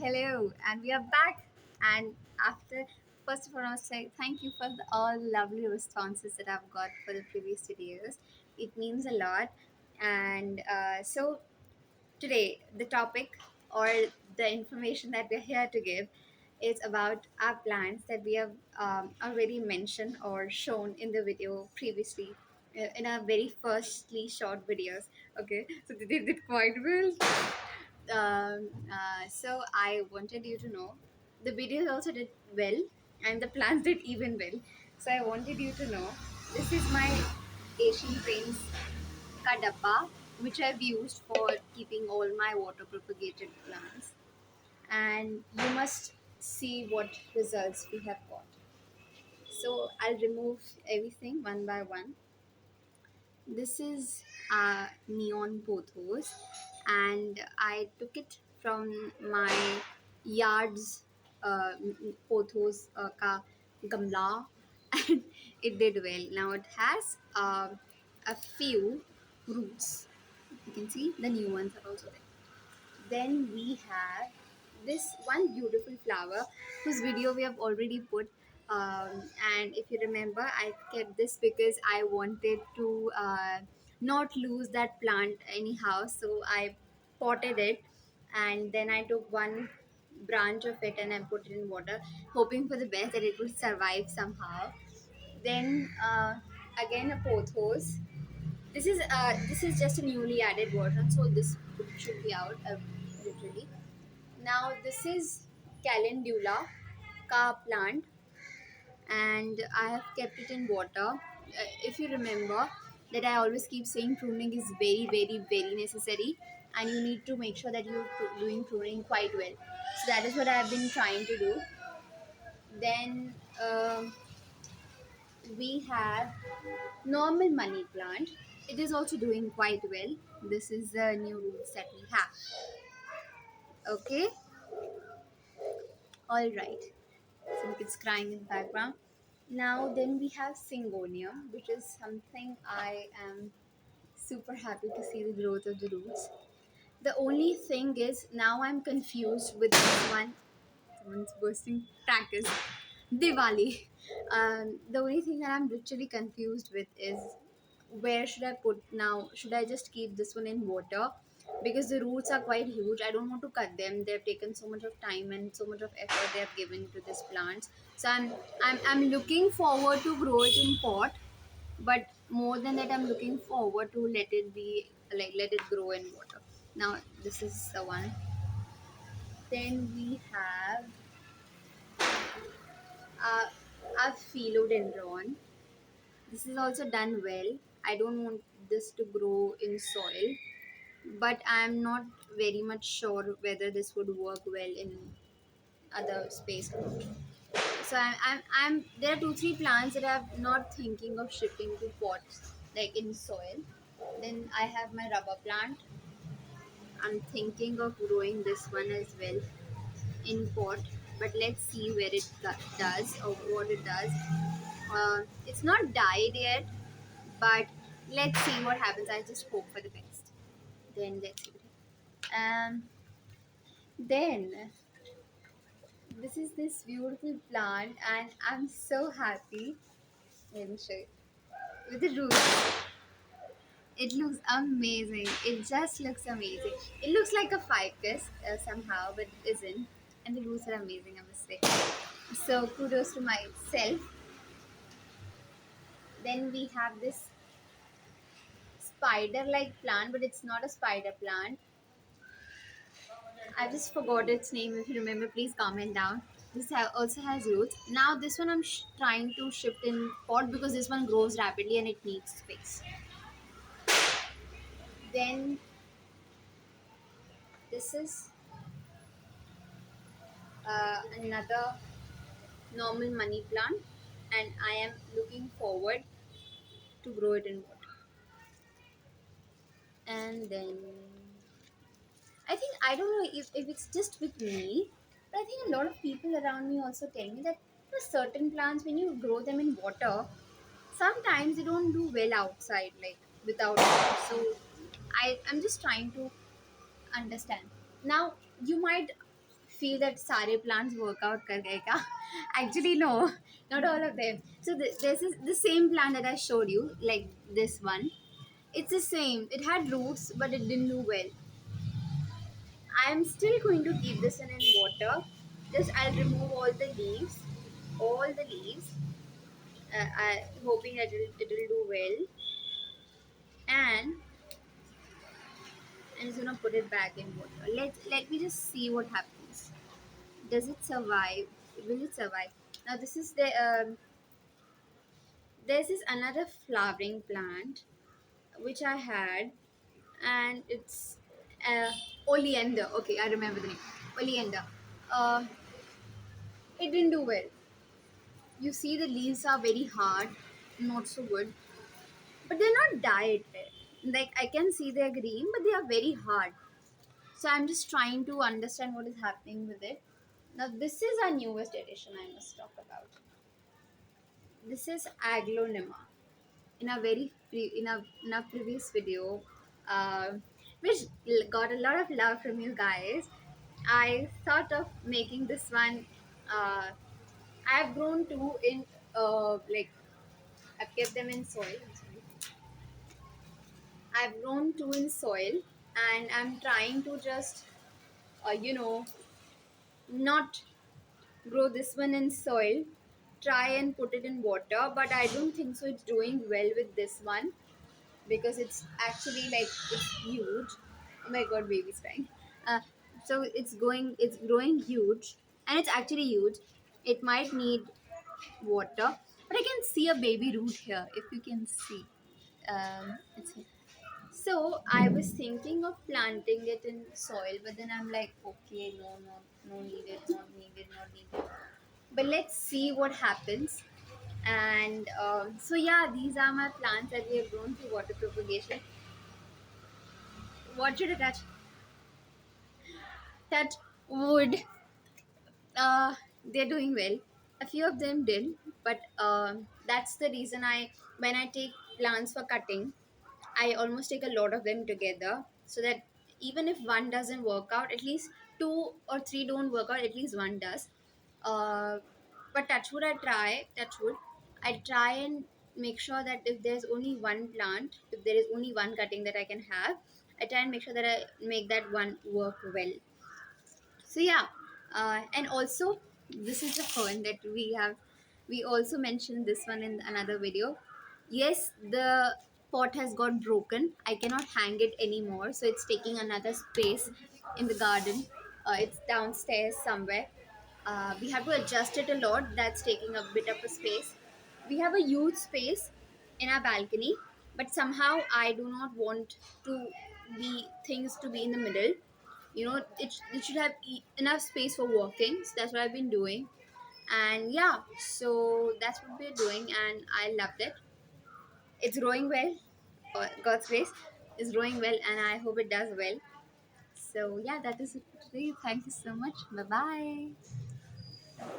Hello, and we are back. And after, first of all, I must say thank you for all lovely responses that I've got for the previous videos. It means a lot. And so today, the topic or the information that we're here to give is about our plans that we have already mentioned or shown in the video previously in our very firstly short videos. Okay, so they did quite well. So I wanted you to know the videos also did well and the plans did even well. So I wanted you to know this is my Asian Paints ka dabba which I've used for keeping all my water propagated plants, and you must see what results we have got. So I'll remove everything one by one. This is neon pothos, and I took it from my yard's pothos ka gamla, and it did well. Now it has a few roots. You can see the new ones are also there. Then we have this one beautiful flower whose video we have already put. And if you remember, I kept this because I wanted to not lose that plant anyhow. So I potted it, and then I took one branch of it and I put it in water, hoping for the best that it would survive somehow. Then again a pothos. This is just a newly added version, so this should be out literally. Now this is calendula ka plant, and I have kept it in water. If you remember that I always keep saying pruning is very very very necessary, and you need to make sure that you're doing pruning quite well. So that is what I have been trying to do. Then we have normal money plant. It is also doing quite well. This is the new roots that we have. Okay, all right. Some kids crying in the background. Now then we have Syngonium, which is something I am super happy to see the growth of the roots. The only thing is now I'm confused with this one. Someone's bursting crackers. Diwali. The only thing that I'm literally confused with is where should I put now? Should I just keep this one in water? Because the roots are quite huge. I don't want to cut them. They've taken so much of time and so much of effort they have given to this plants. So I'm looking forward to grow it in pot, but more than that, I'm looking forward to let it grow in water. Now this is the one. Then we have uh, a philodendron. This is also done well. I don't want this to grow in soil, but I'm not very much sure whether this would work well in other space or not. So I'm there are two three plants that I'm not thinking of shipping to pots like in soil. Then I have my rubber plant. I'm thinking of growing this one as well in pot, but let's see where it does or what it does. It's not died yet, but let's see what happens. I just hope for the best. Then let's see. Then this is this beautiful plant, and I'm so happy. Let me show you with the roots. It looks amazing. It just looks amazing. It looks like a ficus somehow, but it isn't. And the roots are amazing, I must say. So kudos to myself. Then we have this spider-like plant, but it's not a spider plant. I just forgot its name. If you remember, please comment down. This also has roots. Now this one I'm trying to shift in pot because this one grows rapidly and it needs space. Then this is another normal money plant, and I am looking forward to grow it in water. And then I don't know if it's just with me, but I think a lot of people around me also tell me that certain plants when you grow them in water, sometimes they don't do well outside like without water. So I'm just trying to understand. Now you might feel that sare plants work out kar gaye kya? Actually, no, not all of them. So this is the same plant that I showed you, like this one. It's the same. It had roots, but it didn't do well. I'm still going to keep this in water. Just I'll remove all the leaves. I hoping that it'll do well, and I'm just gonna put it back in water. Let me just see what happens. Does it survive? Will it survive? Now this is there's this another flowering plant which I had, and it's uh, oleander. Okay, I remember the name. Oleander. Uh, it didn't do well. You see, the leaves are very hard, not so good, but they're not dyed. Like I can see they're green, but they are very hard. So I'm just trying to understand what is happening with it. Now this is our newest edition I must talk about. This is Aglonema. In a in a previous video, uh, which got a lot of love from you guys, I thought of making this one. I've grown two in like I've kept them in soil. I'm sorry. I've grown two in soil, and I'm trying to just you know, not grow this one in soil, try and put it in water, but I don't think so it's doing well with this one because it's actually like it's huge. Oh my god, baby's crying. uh, so it's growing huge, and it's actually huge. It might need water, but I can see a baby root here, if you can see. It's So I was thinking of planting it in soil, but then I'm like, okay, no, no, no needed, not needed, not needed. But let's see what happens. And so yeah, these are my plants that we have grown through water propagation. What should I touch? Touch wood. They're doing well. A few of them did, but that's the reason when I take plants for cutting, I almost take a lot of them together so that even if one doesn't work out, at least two or three don't work out, at least one does. Uh, but touch wood, I try and make sure that if there's only one plant, if there is only one cutting that I can have, I try and make sure that I make that one work well. So yeah, and also this is the fern that we also mentioned this one in another video. Yes, the pot has got broken. I cannot hang it anymore, so it's taking another space in the garden. It's downstairs somewhere. We have to adjust it a lot. That's taking a bit of a space. We have a huge space in our balcony, but somehow I do not want to be things to be in the middle. You know, it should have enough space for walking. So that's what I've been doing. And yeah, so that's what we're doing, and I loved it. It's growing well. God's grace is growing well, and I hope it does well. So yeah, that is it for today. Thank you so much. Bye bye.